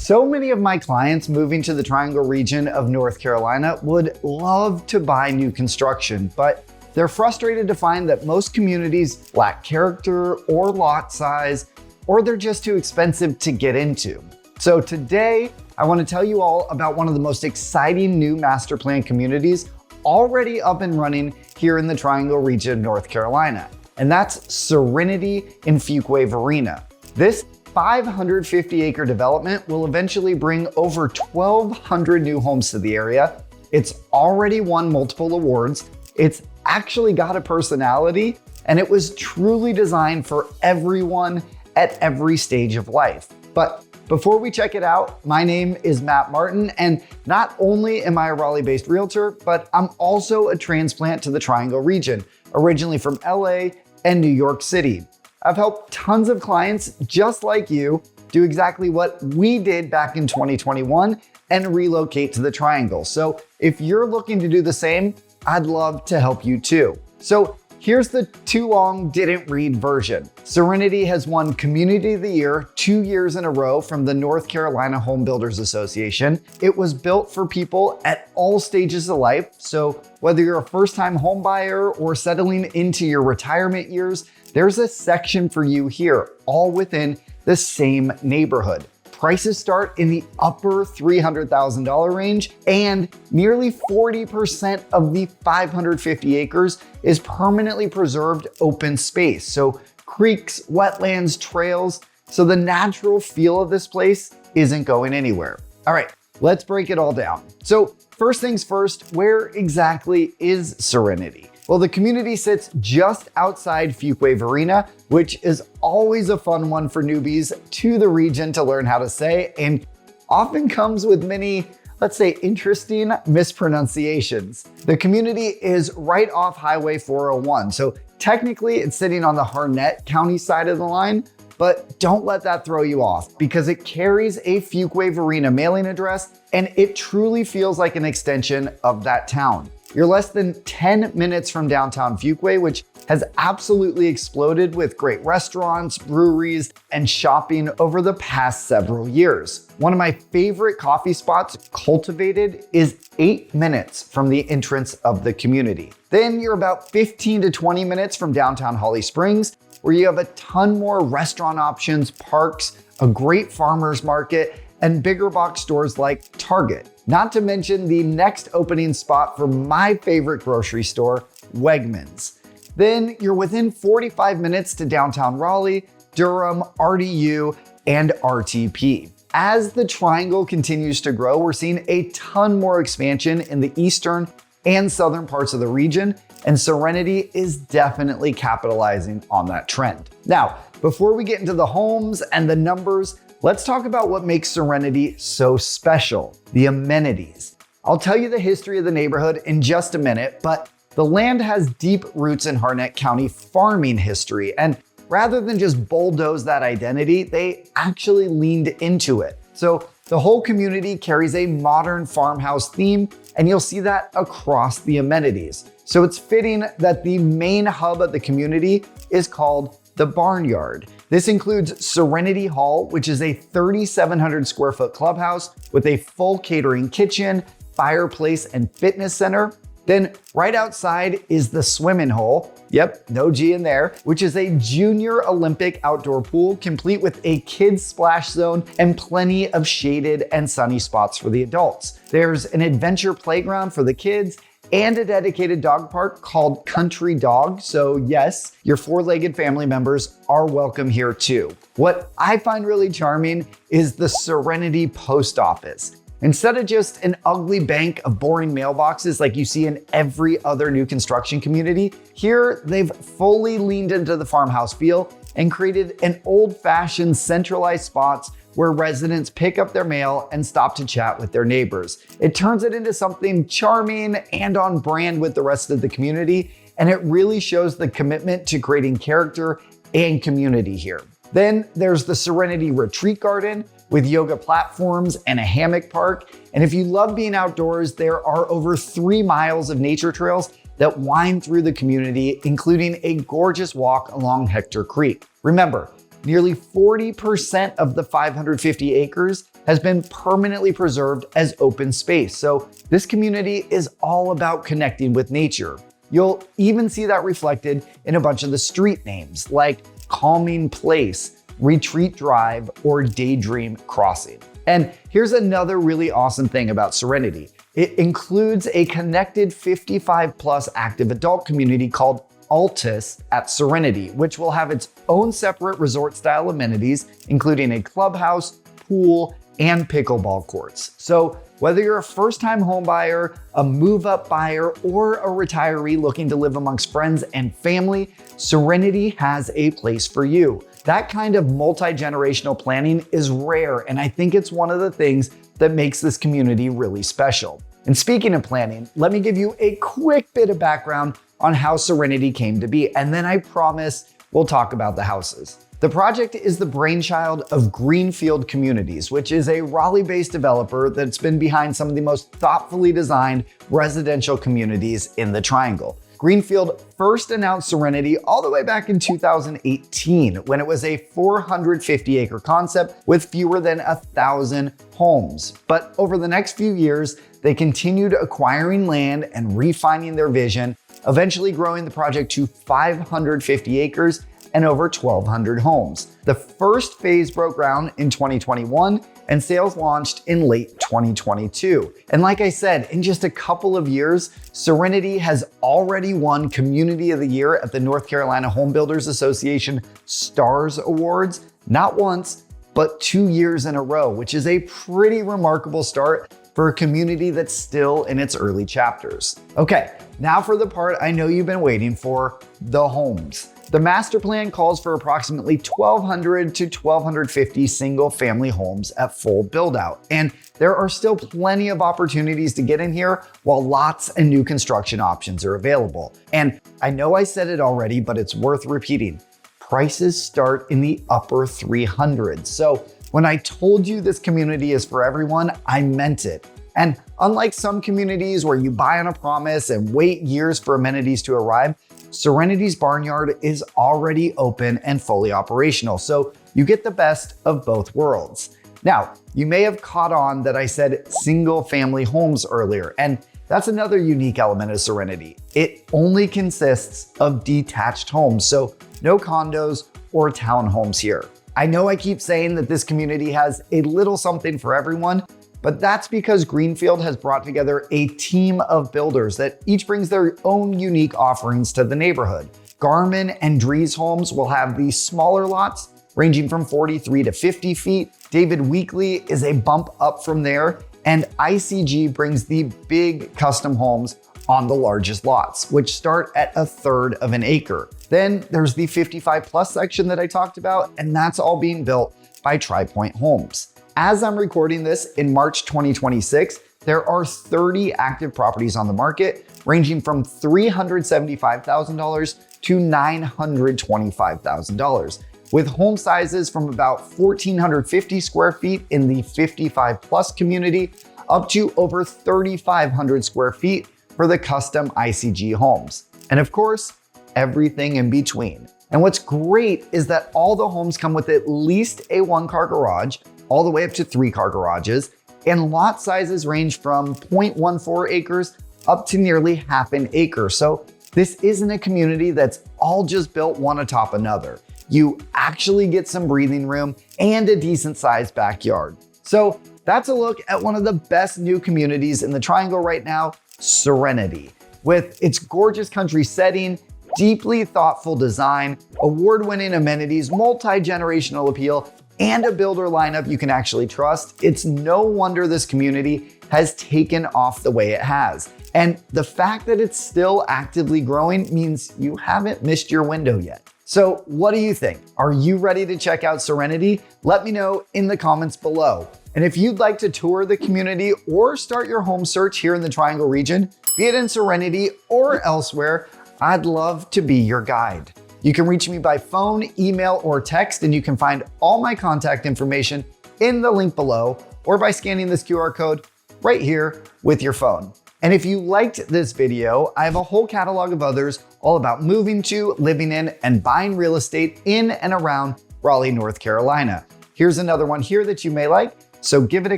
So many of my clients moving to the Triangle region of North Carolina would love to buy new construction, but they're frustrated to find that most communities lack character or lot size, or they're just too expensive to get into. So today, I want to tell you all about one of the most exciting new master plan communities already up and running here in the Triangle region of North Carolina, and that's Serenity in Fuquay-Varina. This 550-acre development will eventually bring over 1,200 new homes to the area. It's already won multiple awards. It's actually got a personality, and it was truly designed for everyone at every stage of life. But before we check it out, my name is Matt Martin, and not only am I a Raleigh-based realtor, but I'm also a transplant to the Triangle region, originally from LA and New York City. I've helped tons of clients just like you do exactly what we did back in 2021 and relocate to the Triangle. So if you're looking to do the same, I'd love to help you too. So here's the too long didn't read version. Serenity has won Community of the Year 2 years in a row from the North Carolina Home Builders Association. It was built for people at all stages of life. So whether you're a first-time home buyer or settling into your retirement years, there's a section for you here, all within the same neighborhood. Prices start in the upper $300,000 range, and nearly 40% of the 550 acres is permanently preserved open space. So creeks, wetlands, trails. So the natural feel of this place isn't going anywhere. All right, let's break it all down. So first things first, where exactly is Serenity? Well, the community sits just outside Fuquay-Varina, which is always a fun one for newbies to the region to learn how to say, and often comes with many, let's say, interesting mispronunciations. The community is right off Highway 401, so technically it's sitting on the Harnett County side of the line, but don't let that throw you off because it carries a Fuquay-Varina mailing address, and it truly feels like an extension of that town. You're less than 10 minutes from downtown Fuquay, which has absolutely exploded with great restaurants, breweries, and shopping over the past several years. One of my favorite coffee spots, Cultivated, is 8 minutes from the entrance of the community. Then you're about 15 to 20 minutes from downtown Holly Springs, where you have a ton more restaurant options, parks, a great farmer's market, and bigger box stores like Target. Not to mention the next opening spot for my favorite grocery store, Wegmans. Then you're within 45 minutes to downtown Raleigh, Durham, RDU, and RTP. As the Triangle continues to grow, we're seeing a ton more expansion in the eastern and southern parts of the region, and Serenity is definitely capitalizing on that trend. Now, before we get into the homes and the numbers, let's talk about what makes Serenity so special, the amenities. I'll tell you the history of the neighborhood in just a minute, but the land has deep roots in Harnett County farming history, and rather than just bulldoze that identity, they actually leaned into it. So the whole community carries a modern farmhouse theme, and you'll see that across the amenities. So it's fitting that the main hub of the community is called the Barnyard. This includes Serenity Hall, which is a 3,700 square foot clubhouse with a full catering kitchen, fireplace, and fitness center. Then right outside is the swimming hole. Yep, no G in there, which is a junior Olympic outdoor pool complete with a kids splash zone and plenty of shaded and sunny spots for the adults. There's an adventure playground for the kids and a dedicated dog park called Country Dog. So yes, your four-legged family members are welcome here too. What I find really charming is the Serenity Post Office. Instead of just an ugly bank of boring mailboxes like you see in every other new construction community, here they've fully leaned into the farmhouse feel and created an old-fashioned centralized spots where residents pick up their mail and stop to chat with their neighbors. It turns it into something charming and on brand with the rest of the community, and it really shows the commitment to creating character and community here. Then there's the Serenity Retreat Garden with yoga platforms and a hammock park. And if you love being outdoors, there are over 3 miles of nature trails that wind through the community, including a gorgeous walk along Hector Creek. Remember, nearly 40% of the 550 acres has been permanently preserved as open space. So this community is all about connecting with nature. You'll even see that reflected in a bunch of the street names like Calming Place, Retreat Drive, or Daydream Crossing. And here's another really awesome thing about Serenity. It includes a connected 55+ active adult community called Altus at Serenity, which will have its own separate resort-style amenities, including a clubhouse, pool, and pickleball courts. So whether you're a first-time home buyer, a move-up buyer, or a retiree looking to live amongst friends and family, Serenity has a place for you. That kind of multi-generational planning is rare, and I think it's one of the things that makes this community really special. And speaking of planning, let me give you a quick bit of background on how Serenity came to be, and then I promise we'll talk about the houses. The project is the brainchild of Greenfield Communities, which is a Raleigh-based developer that's been behind some of the most thoughtfully designed residential communities in the Triangle. Greenfield first announced Serenity all the way back in 2018, when it was a 450-acre concept with fewer than 1,000 homes. But over the next few years, they continued acquiring land and refining their vision, eventually growing the project to 550 acres and over 1,200 homes. The first phase broke ground in 2021 and sales launched in late 2022. And like I said, in just a couple of years, Serenity has already won Community of the Year at the North Carolina Home Builders Association STARS Awards, not once, but 2 years in a row, which is a pretty remarkable start for a community that's still in its early chapters. Okay, now for the part I know you've been waiting for, the homes. The master plan calls for approximately 1,200 to 1,250 single-family homes at full build-out, and there are still plenty of opportunities to get in here while lots and new construction options are available. And I know I said it already, but it's worth repeating. Prices start in the upper 300s. So when I told you this community is for everyone, I meant it. And unlike some communities where you buy on a promise and wait years for amenities to arrive, Serenity's Barnyard is already open and fully operational, so you get the best of both worlds. Now, you may have caught on that I said single-family homes earlier, and that's another unique element of Serenity. It only consists of detached homes, so no condos or townhomes here. I know I keep saying that this community has a little something for everyone, but that's because Greenfield has brought together a team of builders that each brings their own unique offerings to the neighborhood. Garmin and Dries Homes will have the smaller lots ranging from 43 to 50 feet. David Weekley is a bump up from there, and ICG brings the big custom homes on the largest lots, which start at 1/3 of an acre. Then there's the 55+ section that I talked about, and that's all being built by Tri-Pointe Homes. As I'm recording this in March 2026, there are 30 active properties on the market, ranging from $375,000 to $925,000, with home sizes from about 1,450 square feet in the 55+ community up to over 3,500 square feet for the custom ICG homes. And of course, everything in between. And what's great is that all the homes come with at least a 1-car garage, all the way up to 3-car garages, and lot sizes range from 0.14 acres up to nearly half an acre. So this isn't a community that's all just built one atop another. You actually get some breathing room and a decent sized backyard. So that's a look at one of the best new communities in the Triangle right now, Serenity. With its gorgeous country setting, deeply thoughtful design, award-winning amenities, multi-generational appeal, and a builder lineup you can actually trust, it's no wonder this community has taken off the way it has. And the fact that it's still actively growing means you haven't missed your window yet. So what do you think? Are you ready to check out Serenity? Let me know in the comments below. And if you'd like to tour the community or start your home search here in the Triangle region, be it in Serenity or elsewhere, I'd love to be your guide. You can reach me by phone, email, or text, and you can find all my contact information in the link below or by scanning this QR code right here with your phone. And if you liked this video, I have a whole catalog of others all about moving to, living in, and buying real estate in and around Raleigh, North Carolina. Here's another one here that you may like. So give it a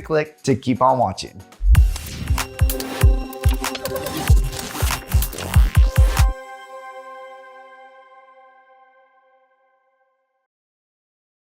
click to keep on watching.